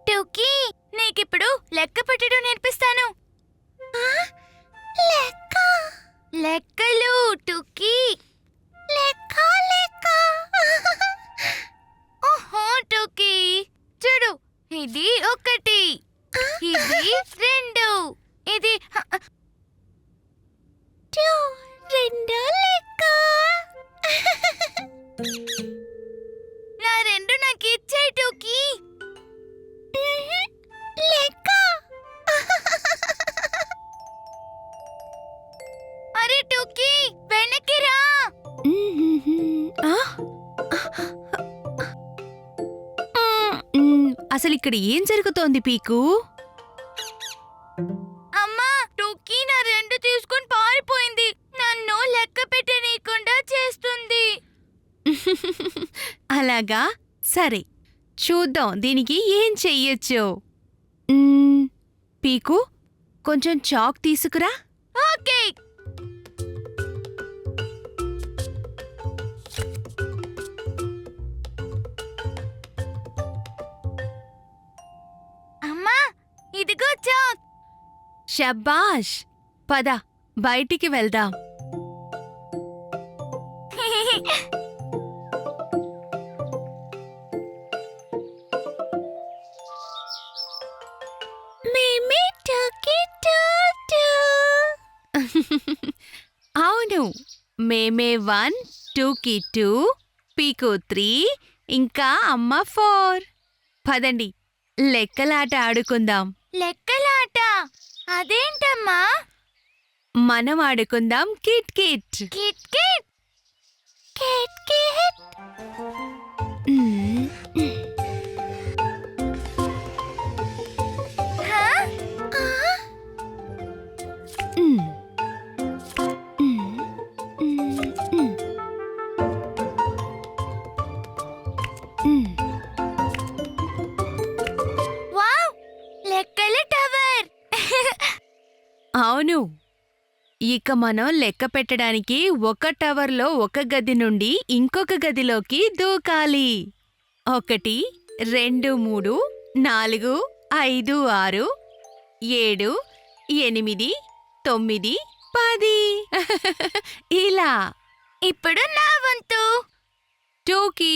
టూకీ, నీకిప్పుడు లెక్క పెట్టడం నేర్పిస్తాను. లెక్కలు టూకీ. ఓహో టూకీ, చూడు, ఇది 1, ఇది 2, ఇది 2 లెక్క. నా 2 నాకు ఇచ్చేయ్ టూకీ. లెక్క. అరే టూకీ, వెనక్కి రా. అసలు ఇక్కడ ఏం జరుగుతోంది పీకు? అమ్మా, టూకీ నా 2 తీసుకుని పారిపోయింది. నన్ను లెక్క పెట్టనీయకుండా చేస్తుంది. అలాగా, సరే చూద్దాం దీనికి ఏం చెయ్యొచ్చో. పీకు, కొంచెం చాక్ తీసుకురా. ఓకే. అమ్మా, ఇదిగో చాక్. షబ్బాష్, పద బయటికి వెళ్దాం. మేమే టూకీ టూ. అవును, మేమే 1, టూకి 2, పీకు 3, ఇంకా అమ్మ 4. పదండి లెక్కలాట ఆడుకుందాం. లెక్కలాట అదేంటమ్మా? మనం ఆడుకుందాం kit kit. Kit kit. Kit kit. హా? వావ్, లెక్కల టవర్. అవును, ఇక మనం లెక్క పెట్టడానికి ఒక టవర్లో ఒక గది నుండి ఇంకొక గదిలోకి దూకాలి. 1, 2, 3, 4, 5, 6, 7, 8, 9, 10. ఇలా. ఇప్పుడు నా వంతు. టూకి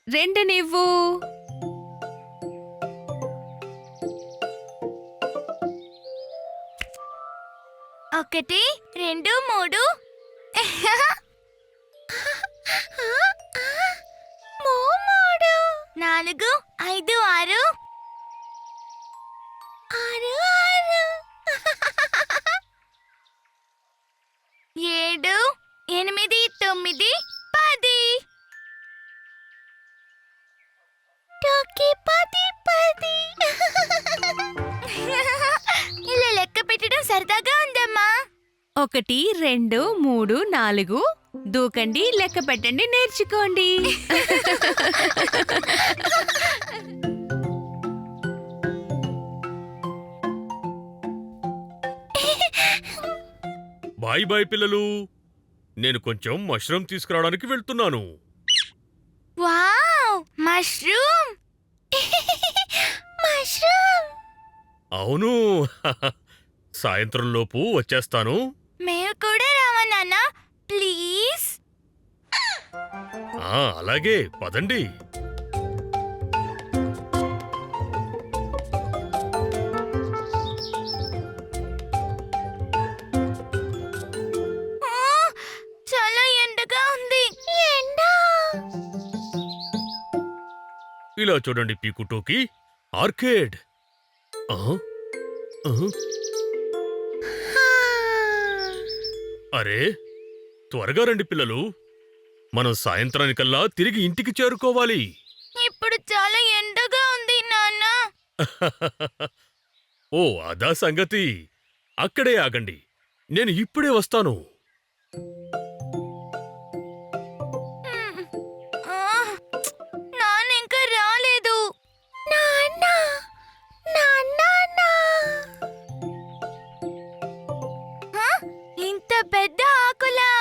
2 నివ్వు. ఒకటి, 2, 3. 4, 5, 6. 7, 8, 9, 10. టోకీ 10. ఇలా లెక్క పెట్టడం సరదాగా ఉందమ్మా. 1, 2, 3, 4. దూకండి, లెక్క పెట్టండి, నేర్చుకోండి. బాయ్ బాయ్ పిల్లలు, నేను కొంచెం మష్రూమ్ తీసుకురావడానికి వెళ్తున్నాను. Wow, mushroom. మష్రూమ్. అవును, సాయంత్రంలోపు వచ్చేస్తాను. మేము కూడా రావా నాన్న, ప్లీజ్? అలాగే, పదండి. చాలా ఎండగా ఉంది. ఇలా చూడండి పీకు టోకీ, ఆర్కేడ్. అరే, త్వరగా రండి పిల్లలు, మనం సాయంత్రానికల్లా తిరిగి ఇంటికి చేరుకోవాలి. ఇప్పుడు చాలా ఎండగా ఉంది నాన్న. ఓ అదా సంగతి. అక్కడే ఆగండి, నేను ఇప్పుడే వస్తాను. నాన్న ఇంకా రాలేదు. ఇంత పెద్ద ఆకులా?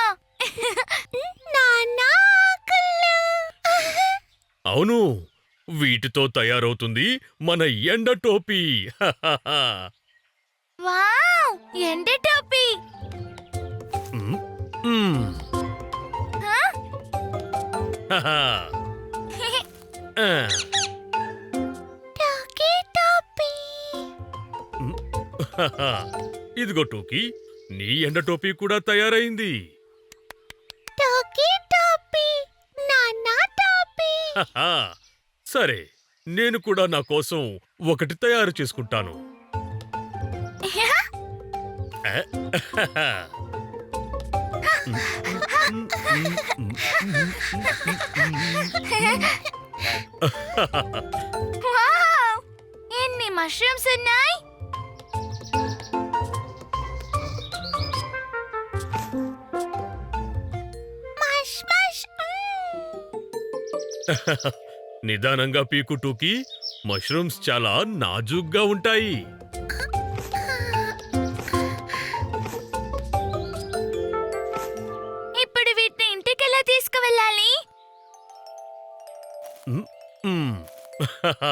అవును, వీటితో తయారవుతుంది మన ఎండ టోపీ. హహహ. వావ్, ఎండ టోపీ. మ్, మ్. హా? హహ. ఆ. టోకీ టోపీ. మ్, హహ. ఇదిగో టోకీ, నీ ఎండ టోపీ కూడా తయారైంది. టోకీ టోపీ, నాన్న టోపీ. హహ. సరే, నేను కూడా నా కోసం ఒకటి తయారు చేసుకుంటాను. ఆ, హహ. వావ్, ఎన్ని మష్రూమ్స్ ఉన్నాయి. Mash mash. నిదానంగా పీకు టూకీ, మష్రూమ్స్ చాలా నాజూగ్గా ఉంటాయి. ఇప్పుడు వీటిని ఇంటికి ఎలా తీసుకువెళ్ళాలి? మ్, మ్. హహ.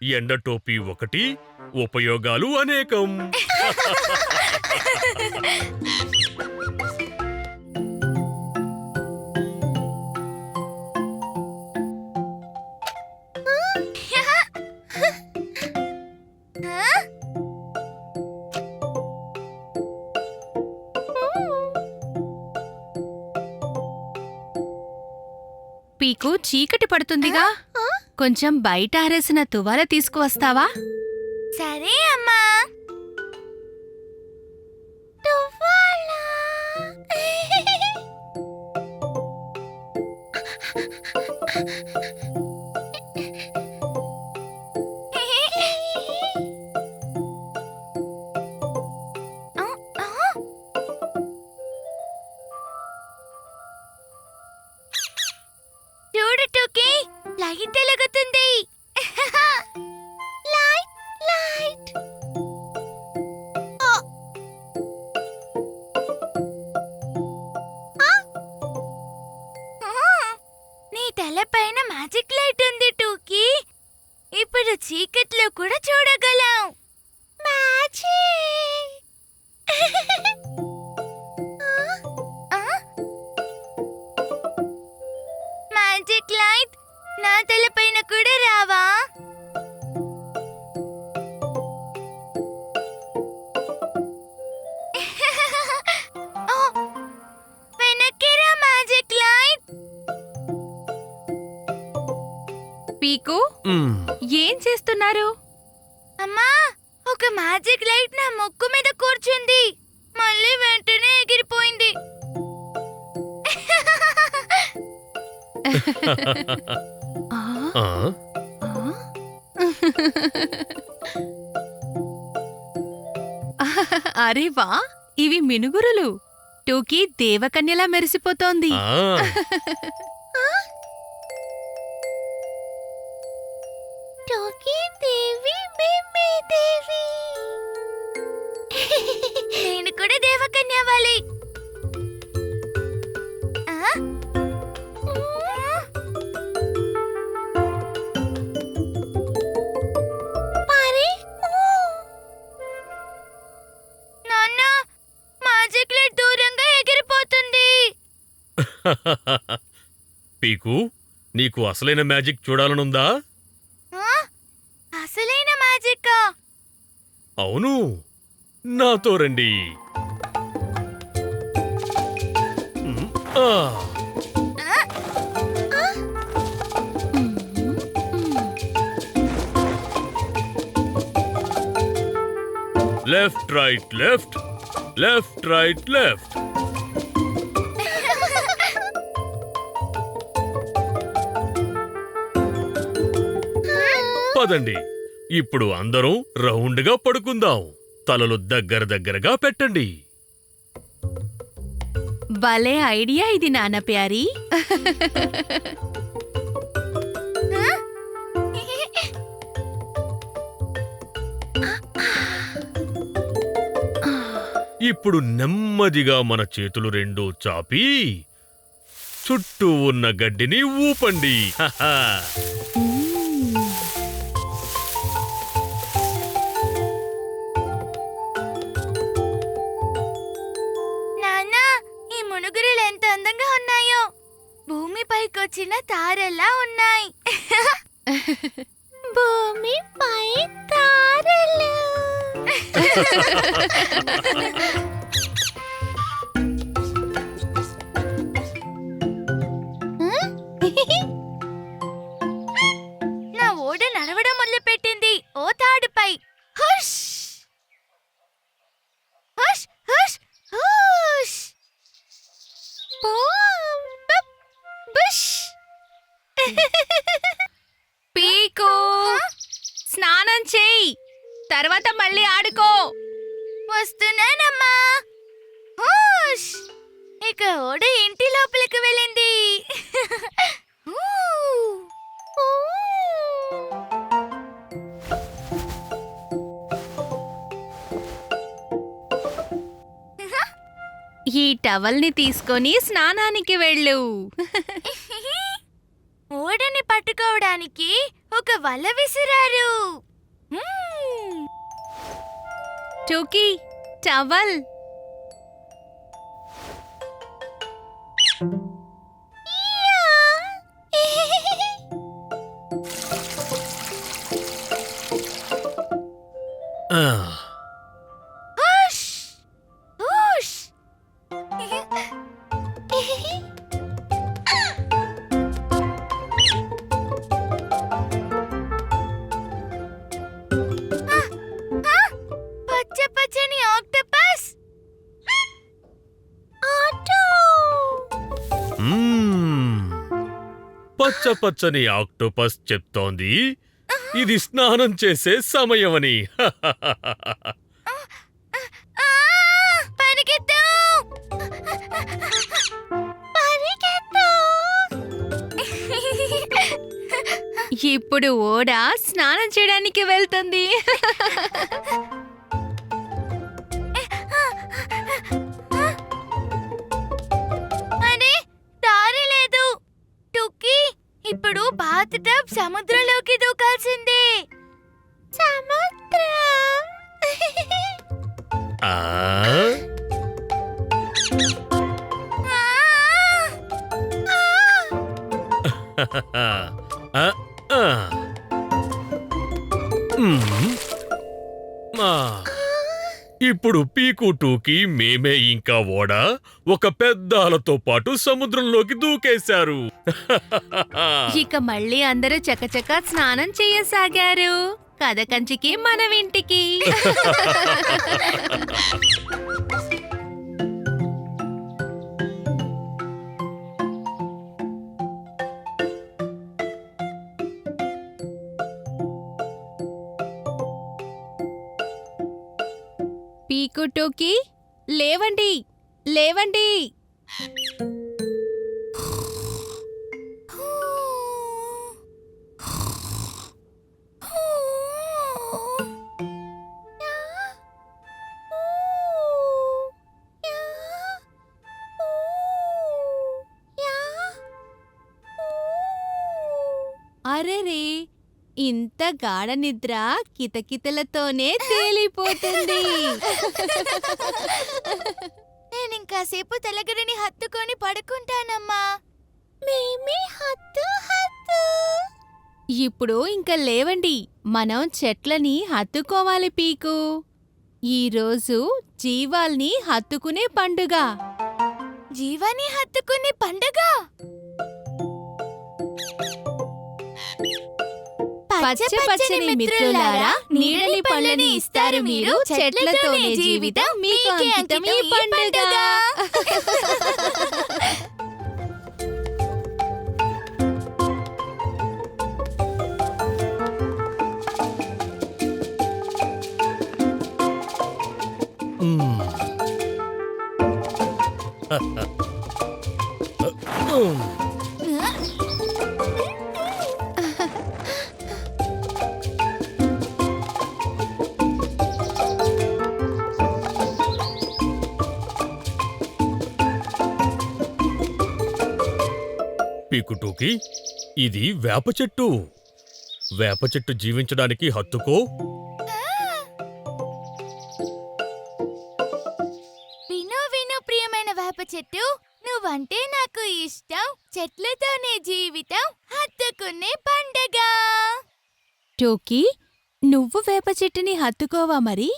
ఎండ టోపీ ఒకటి, ఉపయోగాలు అనేకం. పీకు చీకటి పడుతుందిగా, కొంచెం బయట ఆరేసిన తువాల తీసుకువస్తావా? సరే అమ్మా. తువ్వాలా. చూడు టోకీ, లైట్ వెలుగుతుంది. Light light. నీ తలపైన మ్యాజిక్ లైట్ ఉంది టోకీ. ఇప్పుడు చీకట్లో కూడా చూడగలం. మ్యాజిక్. మ్యాజిక్ లైట్, నా తలపైన కూడా రావా? ఓ, వెనక్కి రా మ్యాజిక్ లైట్. పీకు, మ్. ఏం చేస్తున్నారు? అమ్మా, ఒక మ్యాజిక్ లైట్ నా ముక్కు మీద కూర్చుంది, మళ్ళీ వెంటనే ఎగిరిపోయింది. ఆ, ఆ? ఆ? అరే వా, ఇవి మినుగురులు. టూకీ దేవకన్యలా మెరిసిపోతోంది. ఆ. టోకీ దేవి, మేమే దేవి. నేను కూడా దేవకన్యవాలి. ఆ? మరి? నాన్న, మ్యాజిక్ లైట్ దూరంగా ఎగిరిపోతుంది. పీకు, నీకు అసలైన మ్యాజిక్ చూడాలనుందా? ఆ? అసలైన మ్యాజిక్కా? అవును, నాతో రండి. మ్, ఆ. Left right left, left right left. పదండి, ఇప్పుడు అందరం రౌండ్గా పడుకుందాం. తలలు దగ్గర దగ్గరగా పెట్టండి. భలే ఐడియా ఇది నాన్న ప్యారీ. ఇప్పుడు నెమ్మదిగా మన చేతులు రెండూ చాపి చుట్టూ ఉన్న గడ్డిని ఊపండి. హహా. నాన్నా, ఈ మునుగురులు ఎంత అందంగా ఉన్నాయో. భూమిపైకొచ్చిన తారలా ఉన్నాయి. భూమిపై తారలు. నా ఓడ నడవడం మొదలుపెట్టింది. ఓ తాడుపై. Hush hush hush hush. Boom, బప్, బుష్. పీకు స్నానం చేయి, తర్వాత మళ్ళీ ఆడుకో. వస్తున్నానమ్మా. హుష్. ఇక ఓడ ఇంటి లోపలికి వెళ్ళింది. ఊ. ఊ. ఈ టవల్ని తీసుకొని స్నానానికి వెళ్ళు. ఓడని పట్టుకోవడానికి ఒక వల విసిరారు. మ్మ్. టోకీ, టవల్. ఆ, హుష్. హుష్. పచ్చ పచ్చని ఆక్టోపస్. ఆటో. మ్మ్. పచ్చ పచ్చని ఆక్టోపస్ చెప్తోంది ఇది స్నానం చేసే సమయమని. ఆ! పరిగెత్తు! పరిగెత్తు! ఇప్పుడు ఓడ స్నానం చేయడానికి వెళ్తుంది. అరే, దారి లేదు. టుక్కీ, ఇప్పుడు బాత్ టబ్ సముద్రంలోకి దూకాల్సిందే. సముద్రం. ఆ, ఆ, ఆ. మ్మ్. ఆ. ఇప్పుడు పీకు టూకి మేమే ఇంకా ఓడ ఒక పెద్ద అలతో పాటు సముద్రంలోకి దూకేశారు. ఇక మళ్ళీ అందరూ చకచకా స్నానం చేయసాగారు. కథ కంచికి మనవింటికి. పీకు టోకీ, లేవండి, లేవండి. అరెరే, ఇంత గాఢ నిద్ర కితకితలతోనే తేలిపోతుంది. నేనింకాసేపు తెలగరిని హత్తుకొని పడుకుంటానమ్మా. మేమే హత్తు హత్తు. ఇప్పుడు ఇంక లేవండి, మనం చెట్లని హత్తుకోవాలి పీకు. ఈరోజు జీవాల్ని హత్తుకునే పండుగ. జీవాన్ని హత్తుకునే పండుగ. పచ్చ పచ్చని మిత్రులారా, నీడని పళ్ళని ఇస్తారు మీరు, చెట్లతోనే జీవితం మీకు అంకితం ఈ పండుగ. మ్మ్. పీకుటూకి ఇది వేప చెట్టు. వేప చెట్టు జీవించడానికి హత్తుకో. విను విను ప్రియమైన వేప చెట్టు, నువ్వంటే నాకు ఇష్టం. చెట్లతోనే జీవితం, హత్తుకునే పండగ. టోకీ, నువ్వు వేప చెట్టుని హత్తుకోవా మరి?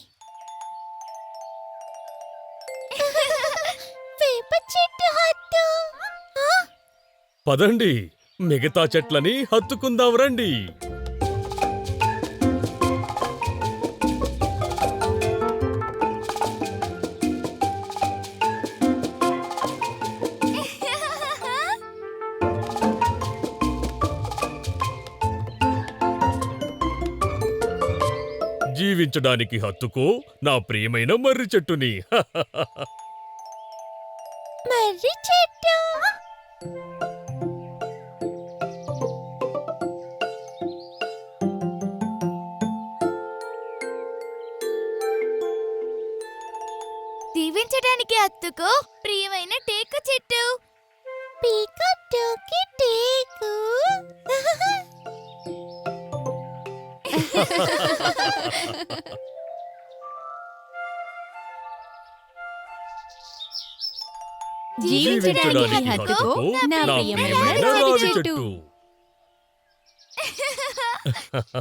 వేప చెట్టు హత్తు. పదండి, మిగతా చెట్లని హత్తుకుందాం రండి. జీవించడానికి హత్తుకో నా ప్రియమైన మర్రి చెట్టుని. మర్రి చెట్టు. దీవించడానికి హత్తుకో ప్రియమైన టేక చెట్టు. పీకటోకి టేకు. జీవించడానికి హత్తుకో నా ప్రియమైన రావి చెట్టు.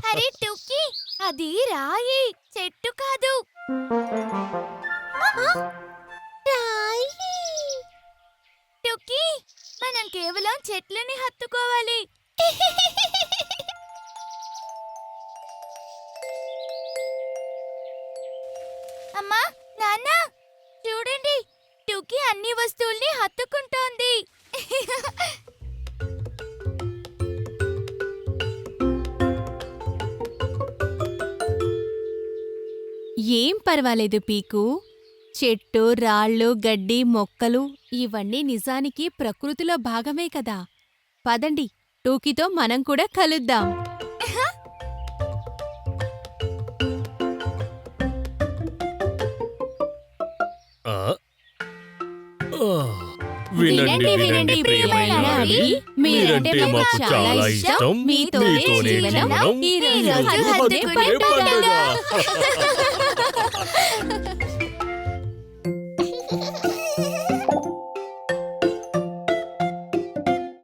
అరే టూకీ, అది రాయి చెట్టు కాదు. టూకీ, మనం కేవలం చెట్లని హత్తుకోవాలి. అమ్మా, నాన్న, చూడండి, టూకీ అన్ని వస్తువుల్ని హత్తుకుంటోంది. ఏం పర్వాలేదు పీకు. చెట్టు, రాళ్ళు, గడ్డి, మొక్కలు ఇవన్నీ నిజానికి ప్రకృతిలో భాగమే కదా. పదండి, టోకీతో మనం కూడా కలుద్దాం. ఆ? ఆ. వినండి వినండి ప్రియమైన రాణి, మీరంటే మాకు చాలా ఇష్టం. మీతోనే జీవనం, ఈ రోజు హత్తుకునే పండుగ.